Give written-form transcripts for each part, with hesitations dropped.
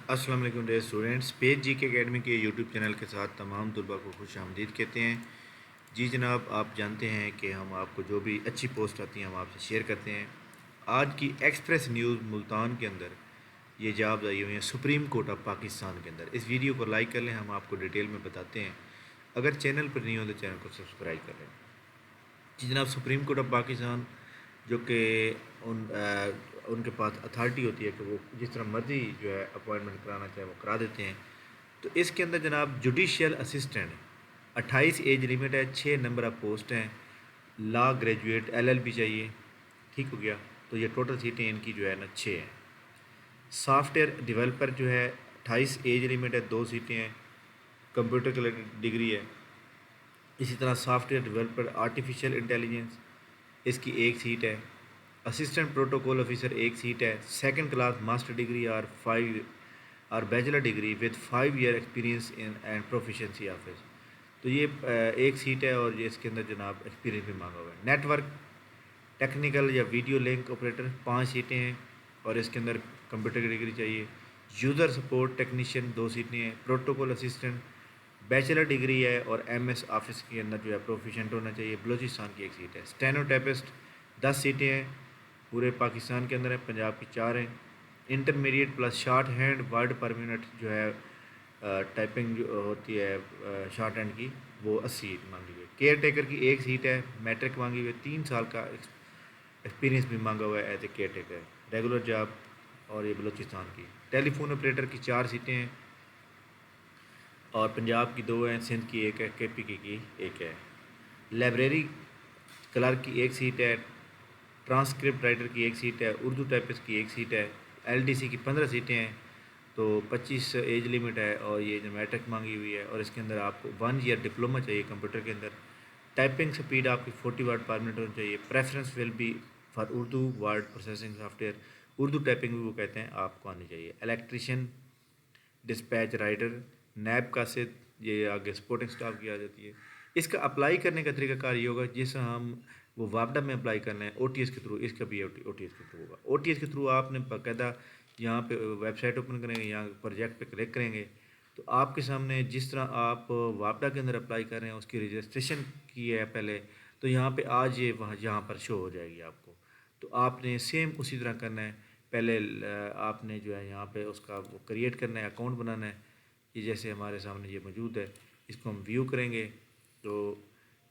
السلام علیکم dear students, page جی کے اکیڈمی کے یوٹیوب چینل کے ساتھ تمام طلباء کو خوش آمدید کہتے ہیں۔ جی جناب، آپ جانتے ہیں کہ ہم آپ کو جو بھی اچھی پوسٹ آتی ہیں ہم آپ سے شیئر کرتے ہیں۔ آج کی ایکسپریس نیوز ملتان کے اندر یہ جابز آئی ہوئی ہیں سپریم کورٹ آف پاکستان کے اندر۔ اس ویڈیو کو لائک کر لیں، ہم آپ کو ڈیٹیل میں بتاتے ہیں۔ اگر چینل پر نہیں ہو تو چینل کو سبسکرائب کر لیں۔ جی جناب، سپریم کورٹ آف پاکستان جو کہ ان کے پاس اتھارٹی ہوتی ہے کہ وہ جس طرح مرضی جو ہے اپوائنٹمنٹ کرانا چاہے وہ کرا دیتے ہیں۔ تو اس کے اندر جناب جوڈیشیل اسسٹنٹ 28 ایج لمٹ ہے، 6 نمبر آف پوسٹ ہیں، لا گریجویٹ LLB چاہیے، ٹھیک ہو گیا۔ تو یہ ٹوٹل سیٹیں ان کی جو ہے نا 6 ہیں۔ سافٹ ویئر ڈیولپر جو ہے 28 ایج لمٹ ہے، 2 سیٹیں ہیں، کمپیوٹر کی ڈگری ہے۔ اسی طرح software developer artificial intelligence, اس کی 1 سیٹ ہے۔ اسسٹنٹ پروٹوکول آفیسر 1 سیٹ ہے، سیکنڈ کلاس ماسٹر ڈگری اور bachelor degree with 5 year experience in and proficiency office. تو یہ 1 سیٹ ہے اور یہ اس کے اندر جناب ایکسپیرینس بھی مانگا ہوا ہے۔ نیٹ ورک ٹیکنیکل یا ویڈیو لنک آپریٹر 5 سیٹیں ہیں اور اس کے اندر کمپیوٹر کی ڈگری چاہیے۔ یوزر سپورٹ ٹیکنیشین 2 سیٹیں ہیں، پروٹوکول اسسٹنٹ بیچلر ڈگری ہے اور MS آفس کے اندر جو ہے پروفیشنٹ ہونا چاہیے۔ بلوچستان کی 1 سیٹ ہے۔ اسٹینو ٹیپسٹ 10 سیٹیں ہیں، پورے پاکستان کے اندر ہے، پنجاب کی 4 ہیں۔ Intermediate plus short hand word per minute جو ہے ٹائپنگ جو ہوتی ہے شارٹ ہینڈ کی، وہ 80 مانگی ہوئی ہے۔ کیئر ٹیکر کی 1 سیٹ ہے، میٹرک مانگی ہوئی ہے، 3 سال کا ایکسپیرینس بھی مانگا ہوا ہے as a care taker, regular job, اور یہ بلوچستان کی۔ ٹیلی فون آپریٹر کی 4 سیٹیں ہیں اور پنجاب کی 2 ہیں، سندھ کی 1 ہے، KPK کی 1 ہے۔ لائبریری کلرک کی 1 سیٹ ہے، ٹرانسکرپٹ رائٹر کی 1 سیٹ ہے، اردو ٹائپسٹ کی 1 سیٹ ہے۔ LDC کی 15 سیٹیں ہیں، تو 25 ایج لمٹ ہے اور یہ جو میٹرک مانگی ہوئی ہے اور اس کے اندر آپ کو 1 ایئر ڈپلومہ چاہیے کمپیوٹر کے اندر۔ ٹائپنگ سپیڈ آپ کی 40 ورڈ پر منٹ ہونی چاہیے۔ Preference will be for Urdu word processing software ویئر، اردو ٹائپنگ بھی وہ کہتے ہیں، آپ کو آنی چاہیے۔ الیکٹریشین ڈسپیچ رائٹر نیب قاصد، یہ آگے سپورٹنگ سٹاف کی آ جاتی ہے۔ اس کا اپلائی کرنے کا طریقہ کار یہ ہوگا جس ہم وہ وابڈا میں اپلائی کرنا ہے OTS کے تھرو، اس کا بھی OTS کے تھرو ہوگا۔ OTS کے تھرو آپ نے باقاعدہ یہاں پہ ویب سائٹ اوپن کریں گے، یہاں پروجیکٹ پہ کلک کریں گے تو آپ کے سامنے جس طرح آپ وابڈا کے اندر اپلائی کر رہے ہیں اس کی رجسٹریشن کی ہے پہلے، تو یہاں پہ آج یہ وہاں یہاں پر شو ہو جائے گی آپ کو۔ تو آپ نے سیم اسی طرح کرنا ہے، پہلے آپ نے جو ہے یہاں پہ اس کا وہ کریٹ کرنا ہے، اکاؤنٹ بنانا ہے۔ یہ جیسے ہمارے سامنے یہ موجود ہے، اس کو ہم ویو کریں گے تو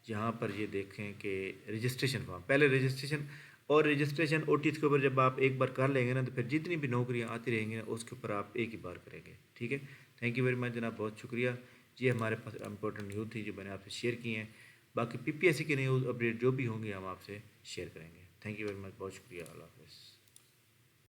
یہاں پر یہ دیکھیں کہ رجسٹریشن فارم، پہلے رجسٹریشن OTS کے اوپر جب آپ ایک بار کر لیں گے نا تو پھر جتنی بھی نوکریاں آتی رہیں گی نا اس کے اوپر آپ ایک ہی بار کریں گے، ٹھیک ہے۔ تھینک یو ویری مچ جناب، بہت شکریہ۔ یہ ہمارے پاس امپورٹنٹ نیوز تھی جو میں نے آپ سے شیئر کی ہیں، باقی PPSC کے نیوز اپڈیٹ جو بھی ہوں گے ہم آپ سے شیئر کریں گے۔ تھینک یو ویری مچ، بہت شکریہ، اللہ حافظ۔